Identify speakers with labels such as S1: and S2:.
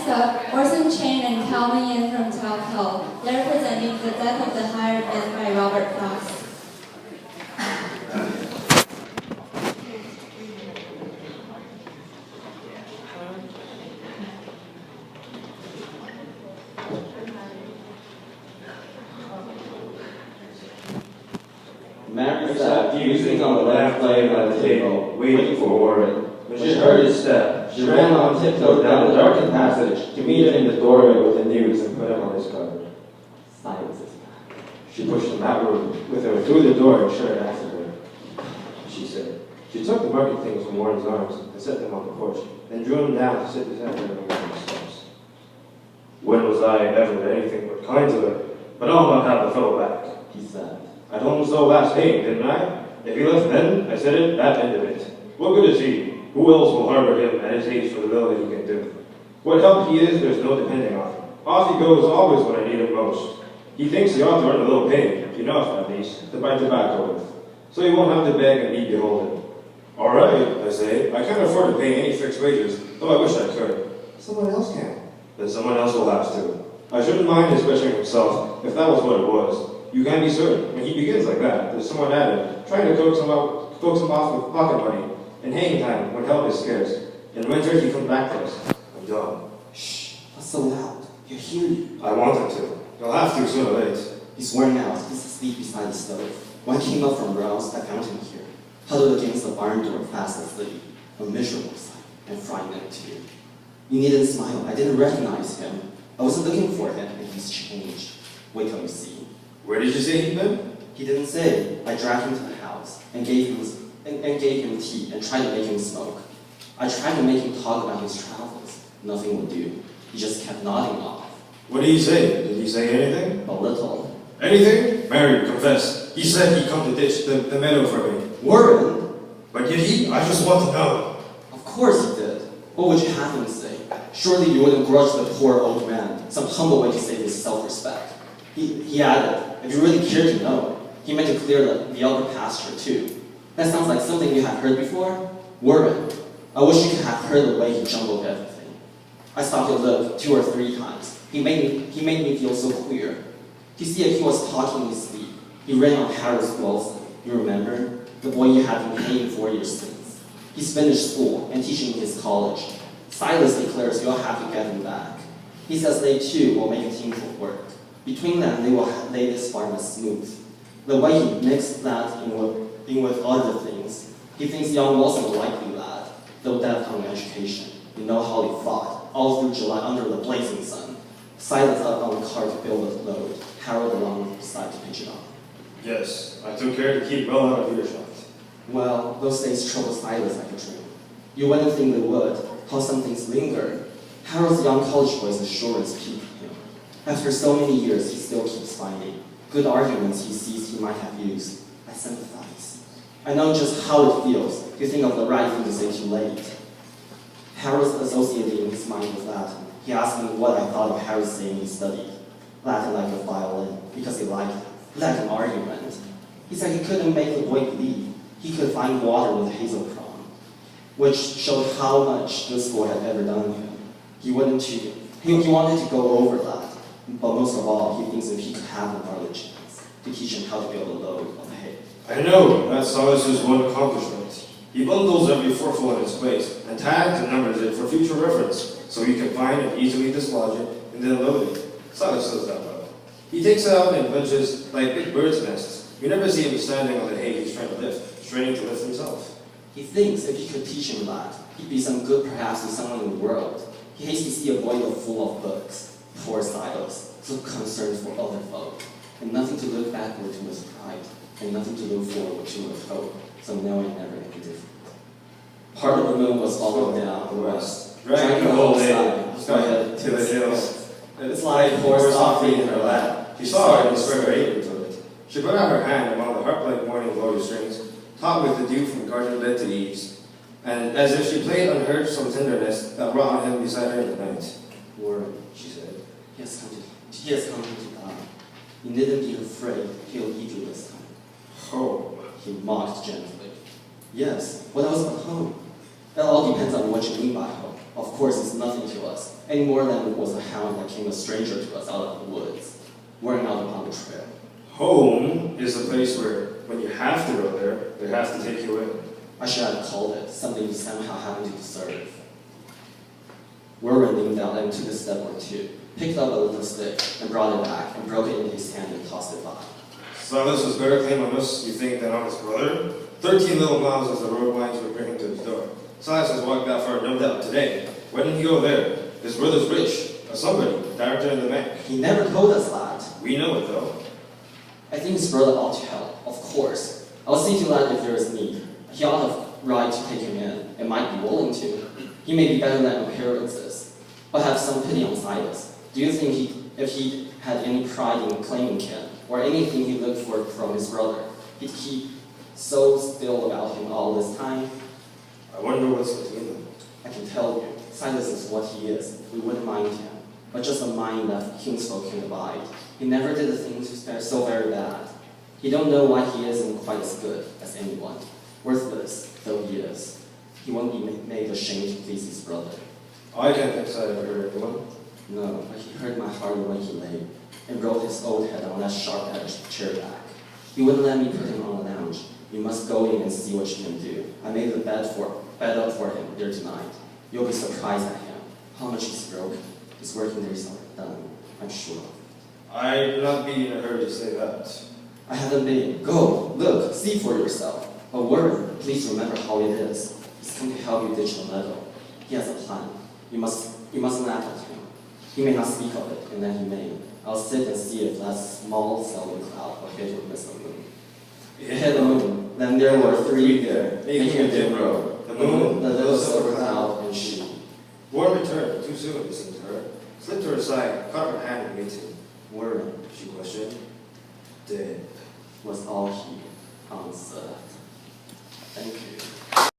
S1: Next up, Orson Chain and Calvin Yin from Tao Hill. They're presenting The Death of the Hired Man by Robert Frost.
S2: Mary sat musing on the left leg by the table, waiting for Warren. When she heard his step, she ran on tiptoe down the darkened passage to meet him in the doorway with the news and put him on his cover. Silence is back. She pushed him out with her through the door and shut it after her. She said. She took the market things from Warren's arms and set them on the porch, then drew him down to sit beside her on the steps. When was I ever anything but kind to her? But I'll not have the fellow back, he said. I told him so last evening, didn't I? If he left then, I said it, that ended it. What good is he? Who else will harbor him at his age for the little that he can do? What help he is, there's no depending on him. Off he goes always when I need him most. He thinks he ought to earn a little pay, enough at least, to buy tobacco with. So he won't have to beg and be beholden. All right, I say, I can't afford to pay any fixed wages, though I wish I could. Someone else can. Then someone else will have to. I shouldn't mind his butchering himself, if that was what it was. You can be certain, when he begins like that, there's someone at him, trying to coax him off with pocket money, and hanging time when help is scarce. In winter, he comes back to us. I'm done.
S3: Shh, that's so loud. He'll hear you.
S2: I want him to. He'll have to sooner or later.
S3: He's worn out. He's asleep beside the stove. When I came up from Rouse, I found him here, huddled against the barn door, fast asleep. A miserable sight, and frightening too. You needn't smile. I didn't recognize him. I wasn't looking for him, and he's changed. Wait till you see.
S2: Where did you say he'd been?
S3: He didn't say. I dragged him to the house and gave him tea and tried to make him smoke. I tried to make him talk about his travels. Nothing would do. He just kept nodding off.
S2: What did he say? Did he say anything?
S3: A little.
S2: Anything? Mary, confess. He said he'd come to ditch the meadow for me.
S3: Warren!
S2: But did he? I just want to know.
S3: Of course he did. What would you have him say? Surely you wouldn't grudge the poor old man some humble way to save his self-respect. He added, if you really cared to know, he meant to clear the other pasture too. That sounds like something you have heard before. Warren, I wish you could have heard the way he jumbled everything. I stopped to look 2 or 3 times. He made me feel so queer. You see, if he was talking in his sleep, he ran on Harold Wilson. You remember? The boy you had been paying for your sins. He's finished school and teaching in his college. Silas declares you'll have to get him back. He says they too will make a team for work. Between them, they will lay this farm smooth. The way he mixed that in with other things, he thinks young Wilson a likely lad, though deaf on education. You know how he fought, all through July under the blazing sun. Silas up on the car to build a load, Harold along beside to pitch it on.
S2: Yes, I took care to keep well out of earshot.
S3: Well, those days troubled Silas like a dream. You wouldn't think they would, how some things linger. Harold's young college boy's assurance piqued him. After so many years, he still keeps finding good arguments he sees he might have used. I sympathize. I know just how it feels to think of the right thing to say too late. Harold's associated in his mind with Latin. He asked me what I thought of Harold saying he studied Latin like a violin because he liked it, like an argument. He said he couldn't make the boy believe he could find water with hazel crumb, which showed how much this boy had ever done to him. He wanted to go over that, but most of all, he thinks if he could have an early chance to teach him how to build a load of hay.
S2: I know, that's Silas's one accomplishment. He bundles every forkful in its place and tags and numbers it for future reference, so he can find and easily dislodge it and then load it. Silas does that well. He takes it out in bunches like big birds' nests. You never see him standing on the hay he's trying to lift, straining to lift himself.
S3: He thinks if he could teach him that, he'd be some good perhaps to someone in the world. He hates to see a boy full of books. Poor Silas, so concerned for other folk, and nothing to look backward to with pride, and nothing to look forward to with hope, so knowing never any different. Part of the moon was followed down the west,
S2: dragging the whole sky to the hills.
S3: Its light poured softly in her lap.
S2: She saw it and spread her apron to it. She put out her hand among the harp-like morning glory strings, taut with the dew from garden bed to eaves, and as if she played unheard some tenderness that wrought on him beside her in the night.
S3: Warren, she said, he has come to die. You needn't be afraid, he'll eat you this time.
S2: Home.
S3: He mocked gently. Yes, what else but home? That all depends on what you mean by home. Of course, it's nothing to us, any more than it was a hound that came a stranger to us out of the woods, wearing out upon the trail.
S4: Home is the place where, when you have to go there, they have to take you in.
S3: I should have called it something you somehow happen to deserve. Warren leaned down and took a step or two, picked up a little stick, and brought it back, and broke it into his hand and tossed it by.
S4: Silas has better claim on us, you think, than on his brother? 13 little miles as the road winds would bring him to his door. Silas has walked that far, no doubt, today. Why didn't he go there? His brother's rich, a somebody, director in the bank.
S3: He never told us that.
S4: We know it, though.
S3: I think his brother ought to help, of course. I'll see to that if there is need. He ought to right to take him in, and might be willing to. He may be better than appearances, but have some pity on Silas. Do you think if he had any pride in claiming Ken, or anything he looked for from his brother, he'd keep so still about him all this time?
S4: I wonder what's between them.
S3: I can tell you, Silas is what he is. We wouldn't mind him, but just a mind that kinsfolk can abide. He never did the things that are so very bad. He don't know why he isn't quite as good as anyone. Worthless though he is, he won't be made ashamed to please his brother.
S4: I can't think so, I ever heard anyone.
S3: No, but he hurt my heart when he lay and rolled his old head on that sharp-edged chair back. He wouldn't let me put him on the lounge. You must go in and see what you can do. I made the bed up for him here tonight. You'll be surprised at him, how much he's broken. His working days are done, I'm sure.
S4: I'd not be in a hurry to say that.
S3: I haven't been. Go, look, see for yourself. But Warren, please remember how it is. He's come to help you ditch the level. He has a plan. You must laugh at him. He may not speak of it, and then he may. I'll sit and see if that small selling cloud will hit or miss the moon. It hit the moon. Then there were three there, making a dim road. The moon, the little silver cloud, and she.
S4: Warren returned, too soon, it seemed to her. Slipped to her side, caught her hand and waited.
S3: Warren,
S4: She questioned. Dead.
S3: was all he answered. Thank you.